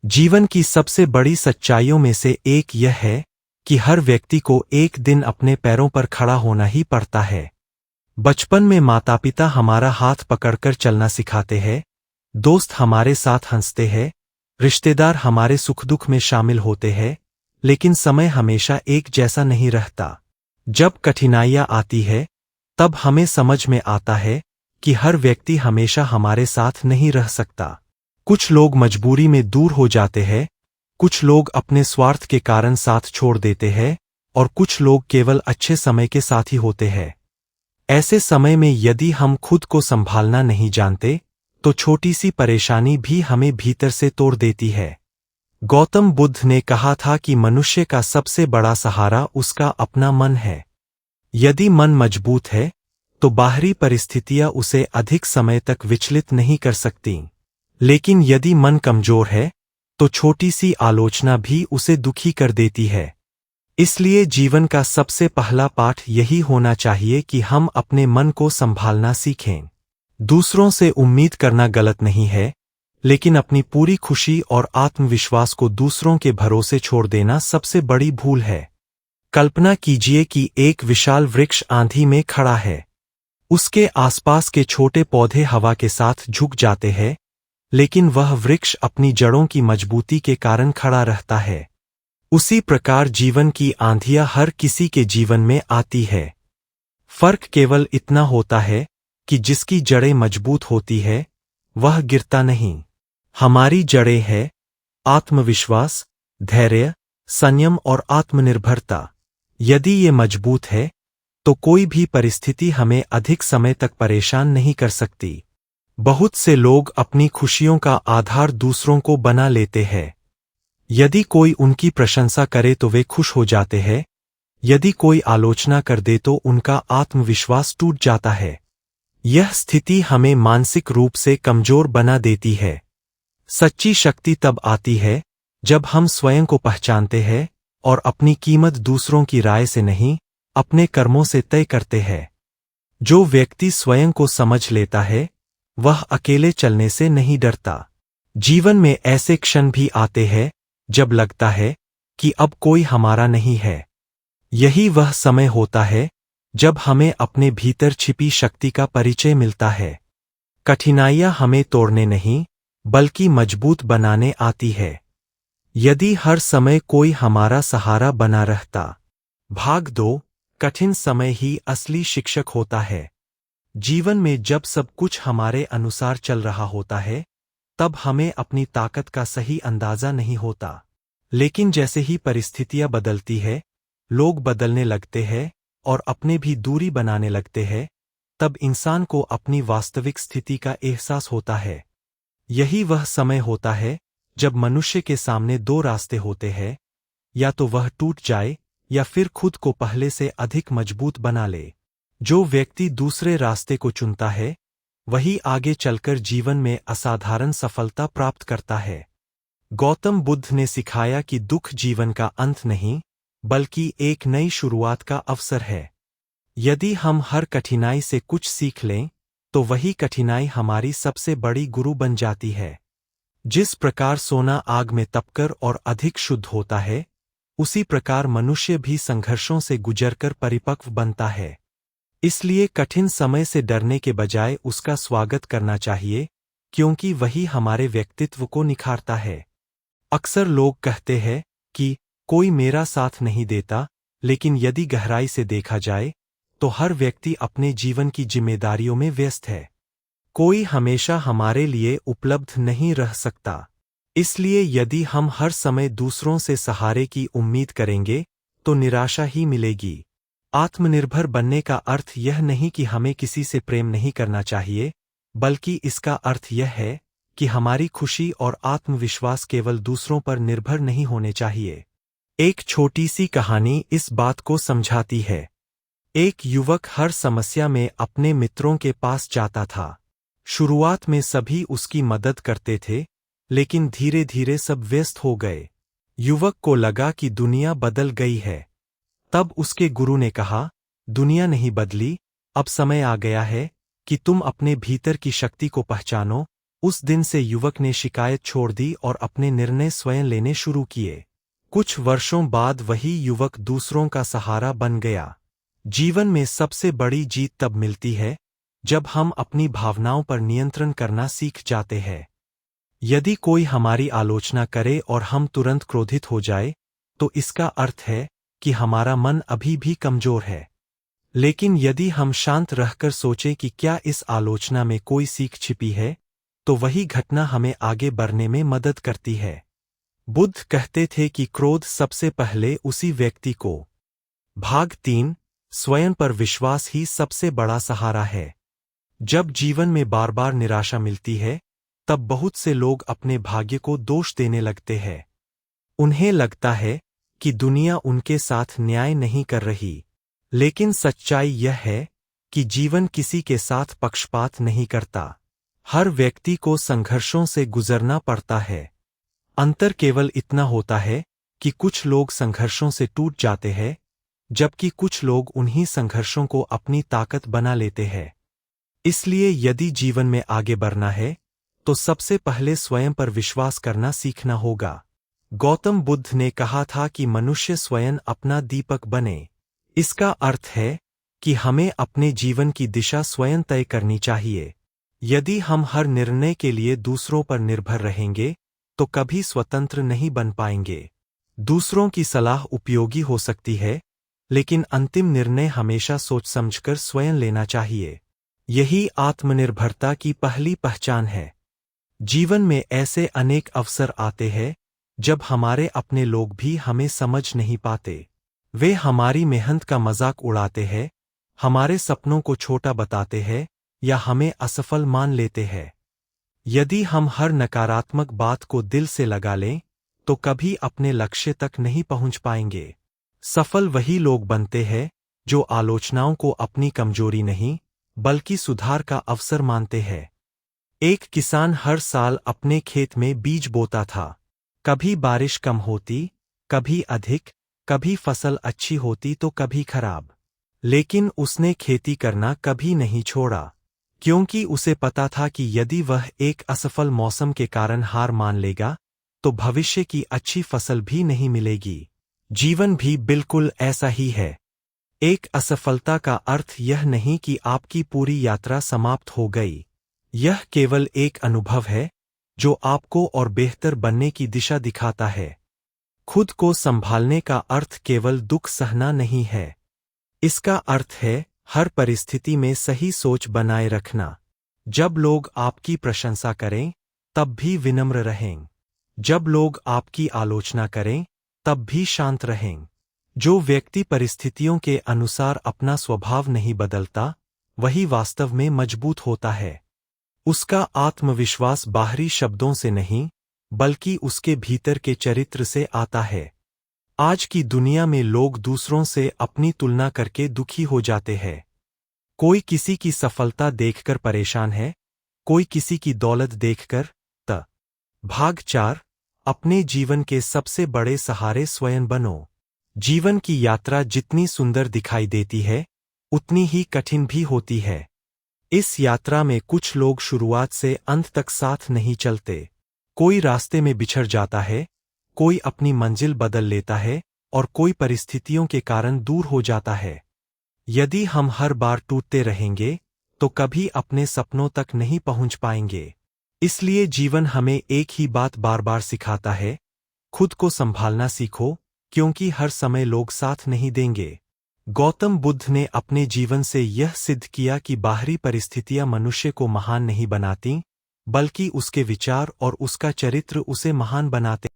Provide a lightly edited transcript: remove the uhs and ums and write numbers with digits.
जीवन की सबसे बड़ी सच्चाइयों में से एक यह है कि हर व्यक्ति को एक दिन अपने पैरों पर खड़ा होना ही पड़ता है। बचपन में माता पिता हमारा हाथ पकड़कर चलना सिखाते हैं, दोस्त हमारे साथ हंसते हैं, रिश्तेदार हमारे सुख दुख में शामिल होते हैं, लेकिन समय हमेशा एक जैसा नहीं रहता। जब कठिनाइयां आती है, तब हमें समझ में आता है कि हर व्यक्ति हमेशा हमारे साथ नहीं रह सकता। कुछ लोग मजबूरी में दूर हो जाते हैं, कुछ लोग अपने स्वार्थ के कारण साथ छोड़ देते हैं, और कुछ लोग केवल अच्छे समय के साथी होते हैं। ऐसे समय में यदि हम खुद को संभालना नहीं जानते, तो छोटी सी परेशानी भी हमें भीतर से तोड़ देती है। गौतम बुद्ध ने कहा था कि मनुष्य का सबसे बड़ा सहारा उसका अपना मन है। यदि मन मजबूत है, तो बाहरी परिस्थितियां उसे अधिक समय तक विचलित नहीं कर सकती। लेकिन यदि मन कमजोर है, तो छोटी सी आलोचना भी उसे दुखी कर देती है। इसलिए जीवन का सबसे पहला पाठ यही होना चाहिए कि हम अपने मन को संभालना सीखें। दूसरों से उम्मीद करना गलत नहीं है, लेकिन अपनी पूरी खुशी और आत्मविश्वास को दूसरों के भरोसे छोड़ देना सबसे बड़ी भूल है। कल्पना कीजिए कि एक विशाल वृक्ष आंधी में खड़ा है। उसके आसपास के छोटे पौधे हवा के साथ झुक जाते हैं, लेकिन वह वृक्ष अपनी जड़ों की मजबूती के कारण खड़ा रहता है। उसी प्रकार जीवन की आंधियां हर किसी के जीवन में आती है। फर्क केवल इतना होता है कि जिसकी जड़ें मजबूत होती है, वह गिरता नहीं। हमारी जड़ें हैं आत्मविश्वास, धैर्य, संयम और आत्मनिर्भरता। यदि ये मजबूत है, तो कोई भी परिस्थिति हमें अधिक समय तक परेशान नहीं कर सकती। बहुत से लोग अपनी खुशियों का आधार दूसरों को बना लेते हैं। यदि कोई उनकी प्रशंसा करे तो वे खुश हो जाते हैं, यदि कोई आलोचना कर दे तो उनका आत्मविश्वास टूट जाता है। यह स्थिति हमें मानसिक रूप से कमजोर बना देती है। सच्ची शक्ति तब आती है जब हम स्वयं को पहचानते हैं और अपनी कीमत दूसरों की राय से नहीं, अपने कर्मों से तय करते हैं। जो व्यक्ति स्वयं को समझ लेता है, वह अकेले चलने से नहीं डरता। जीवन में ऐसे क्षण भी आते हैं जब लगता है कि अब कोई हमारा नहीं है। यही वह समय होता है जब हमें अपने भीतर छिपी शक्ति का परिचय मिलता है। कठिनाइयां हमें तोड़ने नहीं, बल्कि मजबूत बनाने आती है। यदि हर समय कोई हमारा सहारा बना रहता। भाग 2, कठिन समय ही असली शिक्षक होता है। जीवन में जब सब कुछ हमारे अनुसार चल रहा होता है, तब हमें अपनी ताकत का सही अंदाजा नहीं होता। लेकिन जैसे ही परिस्थितियां बदलती है, लोग बदलने लगते हैं और अपने भी दूरी बनाने लगते हैं, तब इंसान को अपनी वास्तविक स्थिति का एहसास होता है। यही वह समय होता है जब मनुष्य के सामने दो रास्ते होते हैं, या तो वह टूट जाए या फिर खुद को पहले से अधिक मजबूत बना ले। जो व्यक्ति दूसरे रास्ते को चुनता है, वही आगे चलकर जीवन में असाधारण सफलता प्राप्त करता है। गौतम बुद्ध ने सिखाया कि दुख जीवन का अंत नहीं, बल्कि एक नई शुरुआत का अवसर है। यदि हम हर कठिनाई से कुछ सीख लें, तो वही कठिनाई हमारी सबसे बड़ी गुरु बन जाती है। जिस प्रकार सोना आग में तपकर और अधिक शुद्ध होता है, उसी प्रकार मनुष्य भी संघर्षों से गुजरकर परिपक्व बनता है। इसलिए कठिन समय से डरने के बजाय उसका स्वागत करना चाहिए, क्योंकि वही हमारे व्यक्तित्व को निखारता है। अक्सर लोग कहते हैं कि कोई मेरा साथ नहीं देता, लेकिन यदि गहराई से देखा जाए, तो हर व्यक्ति अपने जीवन की जिम्मेदारियों में व्यस्त है। कोई हमेशा हमारे लिए उपलब्ध नहीं रह सकता। इसलिए यदि हम हर समय दूसरों से सहारे की उम्मीद करेंगे, तो निराशा ही मिलेगी। आत्मनिर्भर बनने का अर्थ यह नहीं कि हमें किसी से प्रेम नहीं करना चाहिए, बल्कि इसका अर्थ यह है कि हमारी खुशी और आत्मविश्वास केवल दूसरों पर निर्भर नहीं होने चाहिए। एक छोटी सी कहानी इस बात को समझाती है। एक युवक हर समस्या में अपने मित्रों के पास जाता था। शुरुआत में सभी उसकी मदद करते थे, लेकिन धीरे धीरे सब व्यस्त हो गए। युवक को लगा कि दुनिया बदल गई है। तब उसके गुरु ने कहा, दुनिया नहीं बदली, अब समय आ गया है कि तुम अपने भीतर की शक्ति को पहचानो, उस दिन से युवक ने शिकायत छोड़ दी और अपने निर्णय स्वयं लेने शुरू किए। कुछ वर्षों बाद वही युवक दूसरों का सहारा बन गया। जीवन में सबसे बड़ी जीत तब मिलती है जब हम अपनी भावनाओं पर नियंत्रण करना सीख जाते हैं। यदि कोई हमारी आलोचना करे और हम तुरंत क्रोधित हो जाए, तो इसका अर्थ है कि हमारा मन अभी भी कमजोर है। लेकिन यदि हम शांत रहकर सोचें कि क्या इस आलोचना में कोई सीख छिपी है, तो वही घटना हमें आगे बढ़ने में मदद करती है। बुद्ध कहते थे कि क्रोध सबसे पहले उसी व्यक्ति को। भाग 3। स्वयं पर विश्वास ही सबसे बड़ा सहारा है। जब जीवन में बार बार निराशा मिलती है, तब बहुत से लोग अपने भाग्य को दोष देने लगते हैं। उन्हें लगता है कि दुनिया उनके साथ न्याय नहीं कर रही। लेकिन सच्चाई यह है कि जीवन किसी के साथ पक्षपात नहीं करता। हर व्यक्ति को संघर्षों से गुजरना पड़ता है। अंतर केवल इतना होता है कि कुछ लोग संघर्षों से टूट जाते हैं, जबकि कुछ लोग उन्हीं संघर्षों को अपनी ताकत बना लेते हैं। इसलिए यदि जीवन में आगे बढ़ना है, तो सबसे पहले स्वयं पर विश्वास करना सीखना होगा। गौतम बुद्ध ने कहा था कि मनुष्य स्वयं अपना दीपक बने। इसका अर्थ है कि हमें अपने जीवन की दिशा स्वयं तय करनी चाहिए। यदि हम हर निर्णय के लिए दूसरों पर निर्भर रहेंगे, तो कभी स्वतंत्र नहीं बन पाएंगे। दूसरों की सलाह उपयोगी हो सकती है, लेकिन अंतिम निर्णय हमेशा सोच समझकर स्वयं लेना चाहिए। यही आत्मनिर्भरता की पहली पहचान है। जीवन में ऐसे अनेक अवसर आते हैं जब हमारे अपने लोग भी हमें समझ नहीं पाते। वे हमारी मेहनत का मजाक उड़ाते हैं, हमारे सपनों को छोटा बताते हैं या हमें असफल मान लेते हैं। यदि हम हर नकारात्मक बात को दिल से लगा लें, तो कभी अपने लक्ष्य तक नहीं पहुंच पाएंगे। सफल वही लोग बनते हैं जो आलोचनाओं को अपनी कमजोरी नहीं, बल्कि सुधार का अवसर मानते हैं। एक किसान हर साल अपने खेत में बीज बोता था। कभी बारिश कम होती, कभी अधिक, कभी फसल अच्छी होती तो कभी खराब। लेकिन उसने खेती करना कभी नहीं छोड़ा, क्योंकि उसे पता था कि यदि वह एक असफल मौसम के कारण हार मान लेगा, तो भविष्य की अच्छी फसल भी नहीं मिलेगी। जीवन भी बिल्कुल ऐसा ही है। एक असफलता का अर्थ यह नहीं कि आपकी पूरी यात्रा समाप्त हो गई। यह केवल एक अनुभव है जो आपको और बेहतर बनने की दिशा दिखाता है। खुद को संभालने का अर्थ केवल दुख सहना नहीं है। इसका अर्थ है हर परिस्थिति में सही सोच बनाए रखना। जब लोग आपकी प्रशंसा करें, तब भी विनम्र रहें। जब लोग आपकी आलोचना करें, तब भी शांत रहें। जो व्यक्ति परिस्थितियों के अनुसार अपना स्वभाव नहीं बदलता, वही वास्तव में मजबूत होता है। उसका आत्मविश्वास बाहरी शब्दों से नहीं, बल्कि उसके भीतर के चरित्र से आता है। आज की दुनिया में लोग दूसरों से अपनी तुलना करके दुखी हो जाते हैं। कोई किसी की सफलता देखकर परेशान है, कोई किसी की दौलत देखकर। भाग 4। अपने जीवन के सबसे बड़े सहारे स्वयं बनो। जीवन की यात्रा जितनी सुंदर दिखाई देती है, उतनी ही कठिन भी होती है। इस यात्रा में कुछ लोग शुरुआत से अंत तक साथ नहीं चलते। कोई रास्ते में बिछड़ जाता है, कोई अपनी मंजिल बदल लेता है और कोई परिस्थितियों के कारण दूर हो जाता है। यदि हम हर बार टूटते रहेंगे, तो कभी अपने सपनों तक नहीं पहुंच पाएंगे। इसलिए जीवन हमें एक ही बात बार बार सिखाता है, खुद को संभालना सीखो, क्योंकि हर समय लोग साथ नहीं देंगे। गौतम बुद्ध ने अपने जीवन से यह सिद्ध किया कि बाहरी परिस्थितियां मनुष्य को महान नहीं बनाती, बल्कि उसके विचार और उसका चरित्र उसे महान बनाते